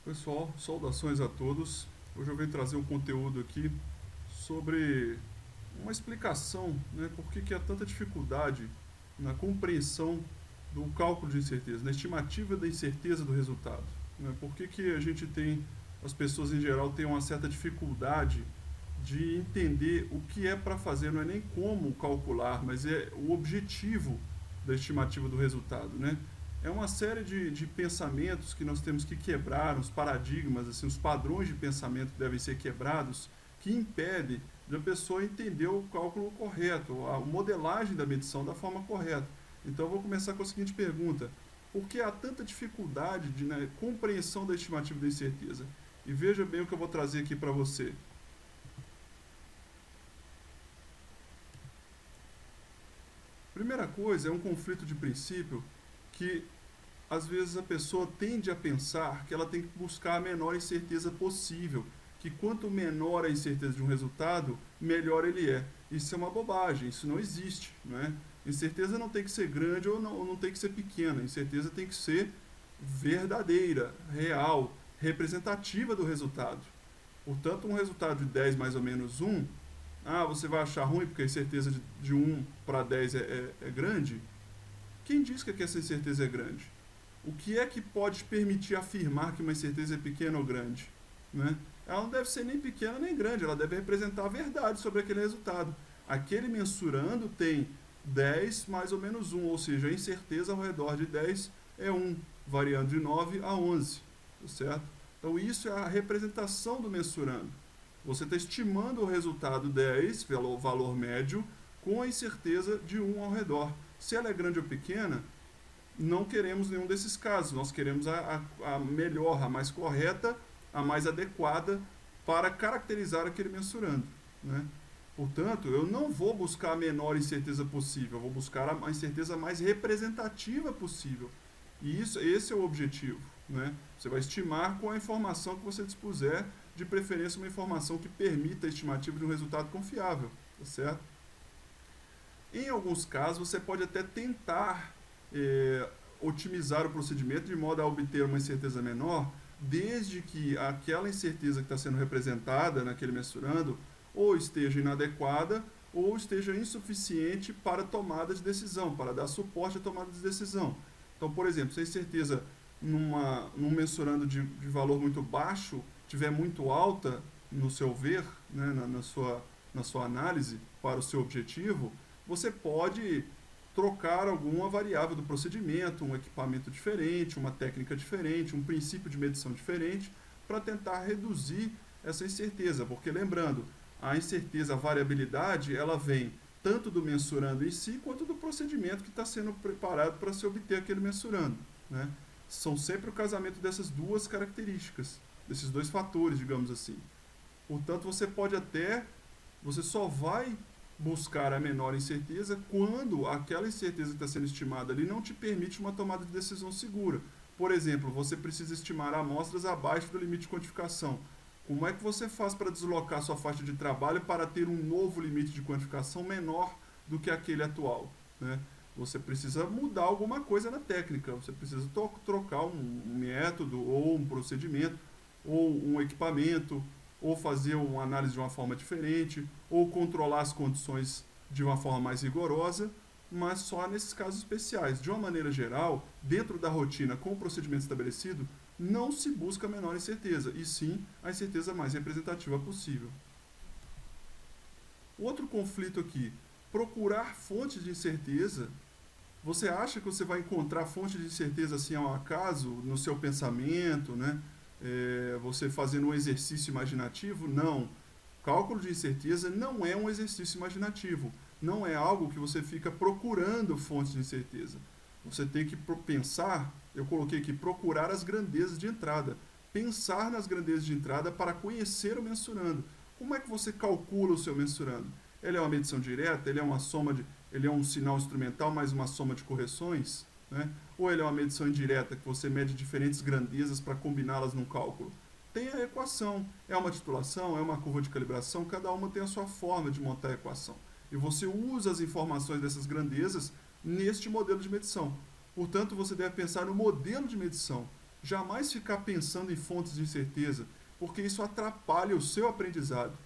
Pessoal, saudações a todos. Hoje eu venho trazer um conteúdo aqui sobre uma explicação, né, por que há tanta dificuldade na compreensão do cálculo de incerteza, na estimativa da incerteza do resultado. Né? Por que a gente tem, as pessoas em geral têm uma certa dificuldade de entender o que é para fazer, não é nem como calcular, mas é o objetivo da estimativa do resultado, né? É uma série de pensamentos que nós temos que quebrar, os paradigmas, assim, os padrões de pensamento que devem ser quebrados, que impedem de a pessoa entender o cálculo correto, a modelagem da medição da forma correta. Então eu vou começar com a seguinte pergunta: por que há tanta dificuldade de compreensão da estimativa da incerteza? E veja bem o que eu vou trazer aqui para você. Primeira coisa é um conflito de princípio que às vezes a pessoa tende a pensar que ela tem que buscar a menor incerteza possível, que quanto menor a incerteza de um resultado, melhor ele é. Isso é uma bobagem, isso não existe, né? Incerteza não tem que ser grande ou não tem que ser pequena, incerteza tem que ser verdadeira, real, representativa do resultado. Portanto, um resultado de 10 mais ou menos 1, você vai achar ruim porque a incerteza de 1 para 10 é grande? Quem diz que essa incerteza é grande? O que é que pode permitir afirmar que uma incerteza é pequena ou grande? Né? Ela não deve ser nem pequena nem grande, ela deve representar a verdade sobre aquele resultado. Aquele mensurando tem 10 mais ou menos 1, ou seja, a incerteza ao redor de 10 é 1, variando de 9 a 11, certo? Então isso é a representação do mensurando. Você está estimando o resultado 10, pelo valor médio, com a incerteza de 1 ao redor. Se ela é grande ou pequena, não queremos nenhum desses casos. Nós queremos a melhor, a mais correta, a mais adequada para caracterizar aquele mensurando. Né? Portanto, eu não vou buscar a menor incerteza possível, eu vou buscar a incerteza mais representativa possível. E esse é o objetivo. Né? Você vai estimar com a informação que você dispuser, de preferência uma informação que permita a estimativa de um resultado confiável. Tá certo? Em alguns casos, você pode até tentar otimizar o procedimento de modo a obter uma incerteza menor, desde que aquela incerteza que está sendo representada naquele mensurando ou esteja inadequada ou esteja insuficiente para tomada de decisão, para dar suporte à tomada de decisão. Então, por exemplo, se a incerteza num mensurando de valor muito baixo tiver muito alta no seu ver, né, na sua análise para o seu objetivo, você pode trocar alguma variável do procedimento, um equipamento diferente, uma técnica diferente, um princípio de medição diferente, para tentar reduzir essa incerteza. Porque, lembrando, a incerteza, a variabilidade, ela vem tanto do mensurando em si, quanto do procedimento que está sendo preparado para se obter aquele mensurando. Né? São sempre o casamento dessas duas características, desses dois fatores, digamos assim. Portanto, você só vai buscar a menor incerteza quando aquela incerteza que está sendo estimada ali não te permite uma tomada de decisão segura. Por exemplo, você precisa estimar amostras abaixo do limite de quantificação. Como é que você faz para deslocar sua faixa de trabalho para ter um novo limite de quantificação menor do que aquele atual? Né? Você precisa mudar alguma coisa na técnica, você precisa trocar um método ou um procedimento ou um equipamento, ou fazer uma análise de uma forma diferente, ou controlar as condições de uma forma mais rigorosa, mas só nesses casos especiais. De uma maneira geral, dentro da rotina com o procedimento estabelecido, não se busca a menor incerteza, e sim a incerteza mais representativa possível. Outro conflito aqui, procurar fontes de incerteza. Você acha que você vai encontrar fontes de incerteza assim ao acaso, no seu pensamento, né? Você fazendo um exercício imaginativo? Não. Cálculo de incerteza não é um exercício imaginativo. Não é algo que você fica procurando fontes de incerteza. Você tem que pensar, eu coloquei aqui, procurar as grandezas de entrada. Pensar nas grandezas de entrada para conhecer o mensurando. Como é que você calcula o seu mensurando? Ele é uma medição direta? Ele é um sinal instrumental mais uma soma de correções? Né? Ou ele é uma medição indireta, que você mede diferentes grandezas para combiná-las num cálculo? Tem a equação, é uma titulação, é uma curva de calibração, cada uma tem a sua forma de montar a equação. E você usa as informações dessas grandezas neste modelo de medição. Portanto, você deve pensar no modelo de medição. Jamais ficar pensando em fontes de incerteza, porque isso atrapalha o seu aprendizado.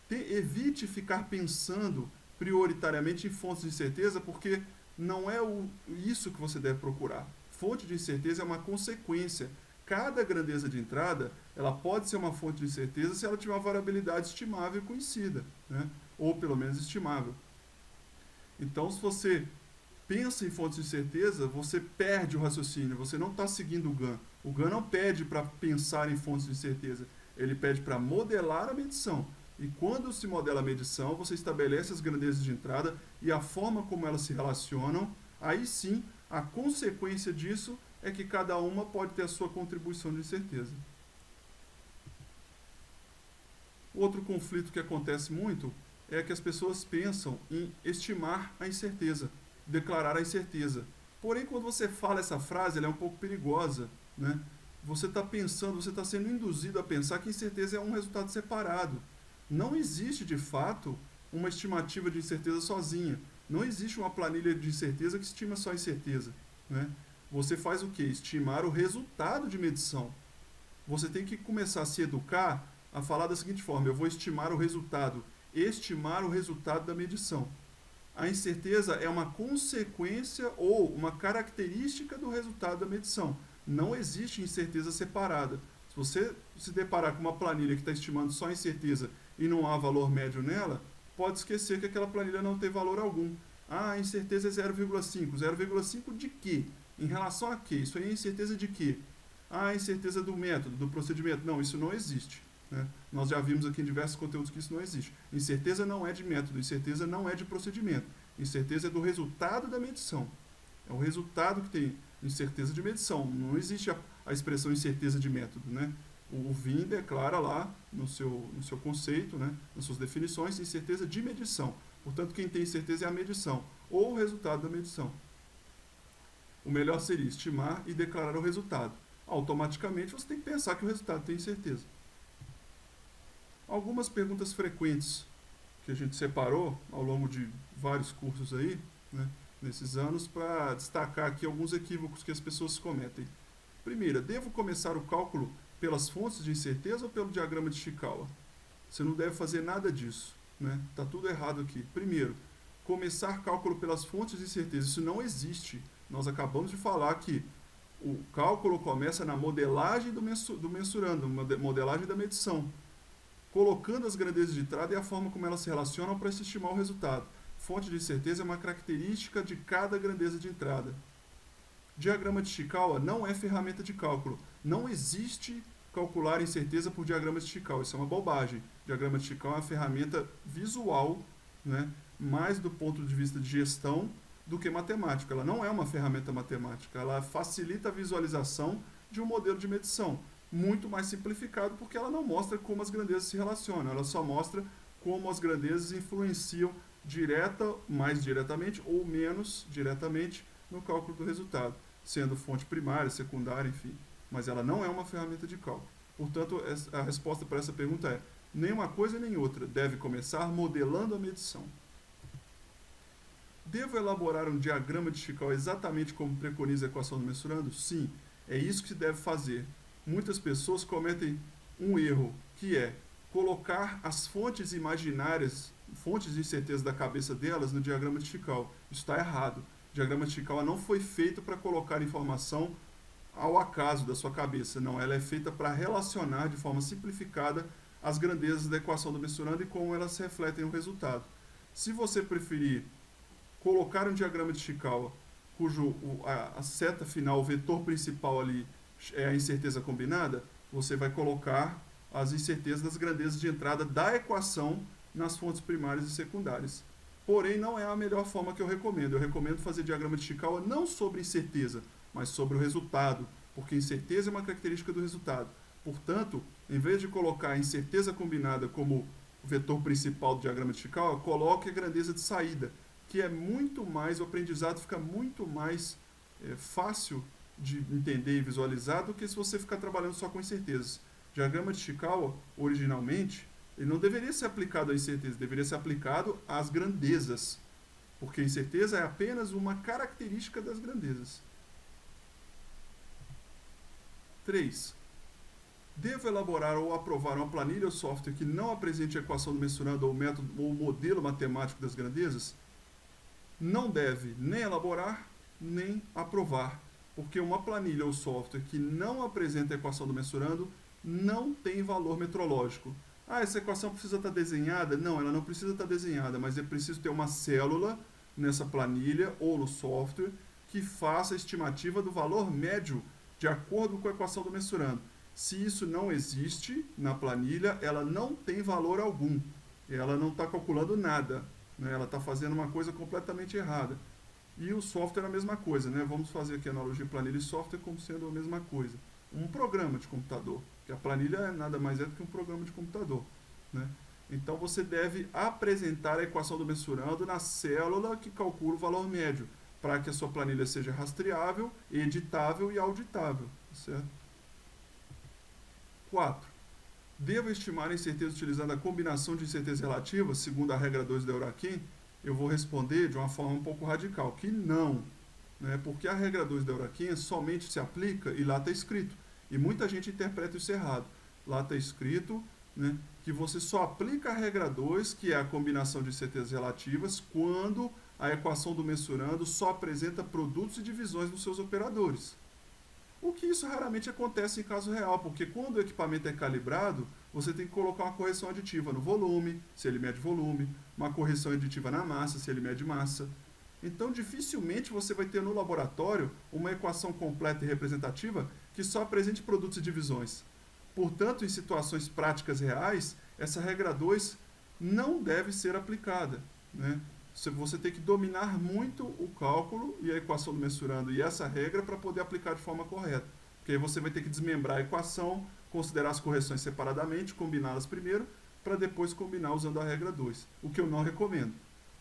Evite ficar pensando prioritariamente em fontes de incerteza, porque não é isso que você deve procurar. Fonte de incerteza é uma consequência. Cada grandeza de entrada, ela pode ser uma fonte de incerteza se ela tiver uma variabilidade estimável e conhecida, né? Ou pelo menos estimável. Então, se você pensa em fontes de certeza, você perde o raciocínio, você não está seguindo o GAN. O GAN não pede para pensar em fontes de certeza, ele pede para modelar a medição. E quando se modela a medição, você estabelece as grandezas de entrada e a forma como elas se relacionam. Aí sim, a consequência disso é que cada uma pode ter a sua contribuição de incerteza. Outro conflito que acontece muito é que as pessoas pensam em estimar a incerteza, declarar a incerteza. Porém, quando você fala essa frase, ela é um pouco perigosa, né? Você está pensando, você está sendo induzido a pensar que incerteza é um resultado separado. Não existe, de fato, uma estimativa de incerteza sozinha. Não existe uma planilha de incerteza que estima só a incerteza, né? Você faz o quê? Estimar o resultado de medição. Você tem que começar a se educar a falar da seguinte forma: eu vou estimar o resultado. Estimar o resultado da medição. A incerteza é uma consequência ou uma característica do resultado da medição. Não existe incerteza separada. Se você se deparar com uma planilha que está estimando só a incerteza e não há valor médio nela, pode esquecer que aquela planilha não tem valor algum. Ah, a incerteza é 0,5. 0,5 de quê? Em relação a quê? Isso aí é incerteza de quê? Ah, a incerteza do método, do procedimento. Não, isso não existe. Né? Nós já vimos aqui em diversos conteúdos que isso não existe. Incerteza não é de método, incerteza não é de procedimento. Incerteza é do resultado da medição. É o resultado que tem incerteza de medição. Não existe a expressão incerteza de método. Né? O VIN declara lá no seu conceito, né, nas suas definições, incerteza de medição. Portanto, quem tem incerteza é a medição, ou o resultado da medição. O melhor seria estimar e declarar o resultado. Automaticamente você tem que pensar que o resultado tem incerteza. Algumas perguntas frequentes que a gente separou ao longo de vários cursos aí, né, nesses anos, para destacar aqui alguns equívocos que as pessoas cometem. Primeira, devo começar o cálculo pelas fontes de incerteza ou pelo diagrama de Ishikawa? Você não deve fazer nada disso, né? Tá tudo errado aqui. Primeiro, começar cálculo pelas fontes de incerteza, isso não existe. Nós acabamos de falar que o cálculo começa na modelagem do mensurando, modelagem da medição, colocando as grandezas de entrada e a forma como elas se relacionam para se estimar o resultado. Fonte de incerteza é uma característica de cada grandeza de entrada. Diagrama de Ishikawa não é ferramenta de cálculo. Não existe calcular incerteza por diagrama de Ishikawa. Isso é uma bobagem. Diagrama de Ishikawa é uma ferramenta visual, né, mais do ponto de vista de gestão do que matemática. Ela não é uma ferramenta matemática. Ela facilita a visualização de um modelo de medição. Muito mais simplificado, porque ela não mostra como as grandezas se relacionam. Ela só mostra como as grandezas influenciam mais diretamente ou menos diretamente no cálculo do resultado, sendo fonte primária, secundária, enfim. Mas ela não é uma ferramenta de cálculo. Portanto, a resposta para essa pergunta é: nem uma coisa nem outra. Deve começar modelando a medição. Devo elaborar um diagrama de Ishikawa exatamente como preconiza a equação do mensurando? Sim, é isso que se deve fazer. Muitas pessoas cometem um erro, que é colocar as fontes imaginárias, fontes de incerteza da cabeça delas no diagrama de Ishikawa. Isso está errado. O diagrama de Ishikawa não foi feito para colocar informação ao acaso da sua cabeça. Não, ela é feita para relacionar de forma simplificada as grandezas da equação do mensurando e como elas se refletem no resultado. Se você preferir colocar um diagrama de Ishikawa cujo a seta final, o vetor principal ali é a incerteza combinada, você vai colocar as incertezas das grandezas de entrada da equação nas fontes primárias e secundárias. Porém, não é a melhor forma que eu recomendo. Eu recomendo fazer diagrama de Ishikawa não sobre incerteza, mas sobre o resultado, porque incerteza é uma característica do resultado. Portanto, em vez de colocar a incerteza combinada como o vetor principal do diagrama de Ishikawa, coloque a grandeza de saída, que é muito mais, o aprendizado fica muito mais fácil de entender e visualizar do que se você ficar trabalhando só com incertezas. O diagrama de Ishikawa, originalmente, ele não deveria ser aplicado à incerteza, deveria ser aplicado às grandezas, porque a incerteza é apenas uma característica das grandezas. 3. Devo elaborar ou aprovar uma planilha ou software que não apresente a equação do mensurando ou método ou modelo matemático das grandezas? Não deve nem elaborar, nem aprovar, porque uma planilha ou software que não apresenta a equação do mensurando não tem valor metrológico. Ah, essa equação precisa estar desenhada? Não, ela não precisa estar desenhada, mas é preciso ter uma célula nessa planilha ou no software que faça a estimativa do valor médio de acordo com a equação do mensurando. Se isso não existe na planilha, ela não tem valor algum. Ela não está calculando nada, né? Ela está fazendo uma coisa completamente errada. E o software é a mesma coisa, né? Vamos fazer aqui a analogia planilha e software como sendo a mesma coisa. Um programa de computador, que a planilha nada mais é do que um programa de computador, né? Então você deve apresentar a equação do mensurando na célula que calcula o valor médio, para que a sua planilha seja rastreável, editável e auditável, certo? 4. Devo estimar a incerteza utilizando a combinação de incertezas relativas, segundo a regra 2 da Euraquem? Eu vou responder de uma forma um pouco radical, que não, né? Porque a regra 2 da Euraquem somente se aplica, e lá está escrito, e muita gente interpreta isso errado. Lá está escrito, né, que você só aplica a regra 2, que é a combinação de incertezas relativas, quando a equação do mensurando só apresenta produtos e divisões nos seus operadores. O que isso raramente acontece em caso real, porque quando o equipamento é calibrado, você tem que colocar uma correção aditiva no volume, se ele mede volume, uma correção aditiva na massa, se ele mede massa. Então, dificilmente você vai ter no laboratório uma equação completa e representativa que só apresente produtos e divisões. Portanto, em situações práticas reais, essa regra 2 não deve ser aplicada, né? Você tem que dominar muito o cálculo e a equação do mensurando e essa regra para poder aplicar de forma correta. Porque aí você vai ter que desmembrar a equação, considerar as correções separadamente, combiná-las primeiro, para depois combinar usando a regra 2. O que eu não recomendo.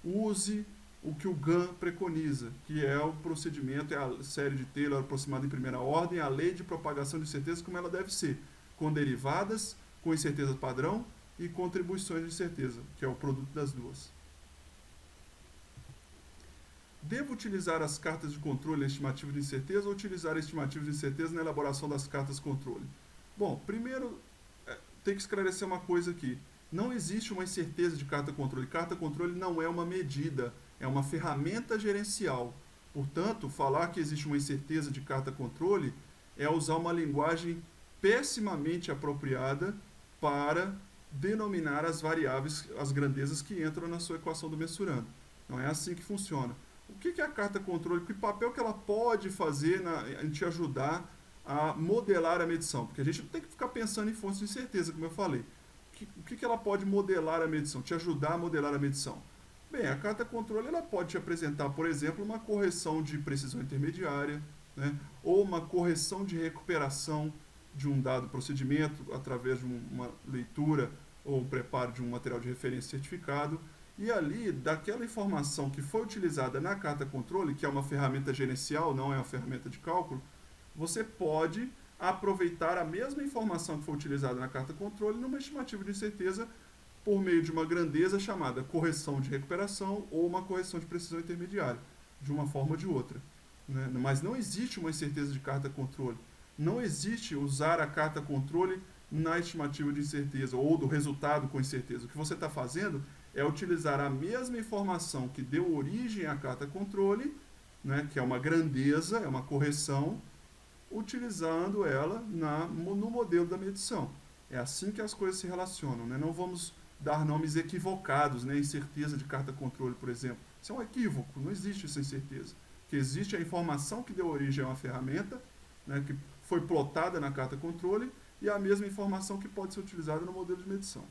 Use o que o GAN preconiza, que é o procedimento, é a série de Taylor aproximada em primeira ordem, a lei de propagação de incertezas como ela deve ser, com derivadas, com incerteza padrão e contribuições de incerteza, que é o produto das duas. Devo utilizar as cartas de controle na estimativa de incerteza ou utilizar a estimativa de incerteza na elaboração das cartas de controle? Bom, primeiro tem que esclarecer uma coisa aqui. Não existe uma incerteza de carta controle. Carta controle não é uma medida, é uma ferramenta gerencial. Portanto, falar que existe uma incerteza de carta controle é usar uma linguagem pessimamente apropriada para denominar as variáveis, as grandezas que entram na sua equação do mensurando. Não é assim que funciona. O que é a carta controle? Que papel que ela pode fazer em te ajudar a modelar a medição? Porque a gente não tem que ficar pensando em fontes de incerteza, como eu falei. O que ela pode modelar a medição? Te ajudar a modelar a medição? Bem, a carta controle ela pode te apresentar, por exemplo, uma correção de precisão intermediária, né? Ou uma correção de recuperação de um dado procedimento através de uma leitura ou preparo de um material de referência certificado. E ali, daquela informação que foi utilizada na carta controle, que é uma ferramenta gerencial, não é uma ferramenta de cálculo, você pode aproveitar a mesma informação que foi utilizada na carta controle numa estimativa de incerteza por meio de uma grandeza chamada correção de recuperação ou uma correção de precisão intermediária, de uma forma ou de outra, né? Mas não existe uma incerteza de carta controle. Não existe usar a carta controle na estimativa de incerteza ou do resultado com incerteza. O que você está fazendo é utilizar a mesma informação que deu origem à carta controle, né, que é uma grandeza, é uma correção, utilizando ela no modelo da medição. É assim que as coisas se relacionam, né? Não vamos dar nomes equivocados, né? Incerteza de carta controle, por exemplo. Isso é um equívoco, não existe essa incerteza. O que existe é a informação que deu origem a uma ferramenta, né, que foi plotada na carta controle, e a mesma informação que pode ser utilizada no modelo de medição.